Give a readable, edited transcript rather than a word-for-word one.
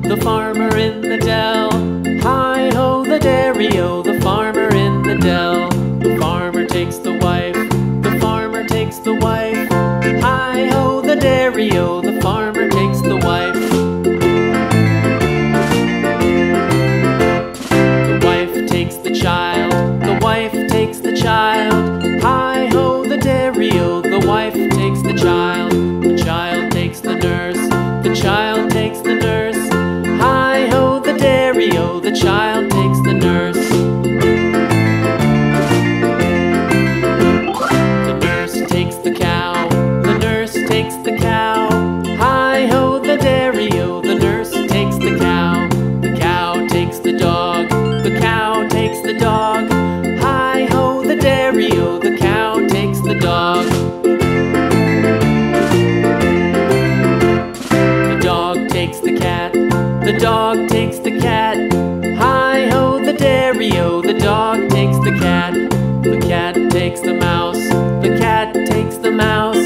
The farmer in the dell. Hi-ho, the dairy-o, the farmer in the dell. The farmer takes the wife, the farmer takes the wife. Hi-ho, the dairy-o, the farmer takes the wife. The wife takes the child, the wife takes the child. Hi-ho, the dairy-o, the wife takes the child. The child takes the nurse, the child takes the nurse. Hi-ho, the dairy-o, the child takes the nurse. The nurse takes the cow, the nurse takes the cow. Hi-ho, the dairy-o, the nurse takes the cow. The cow takes the dog, the cow takes the dog. Hi-ho, the dairy-o, the cow takes the dog. The dog takes the cat, the dog takes the cat. Hi-ho, the dairy-o, the dog takes the cat. The cat takes the mouse, the cat takes the mouse.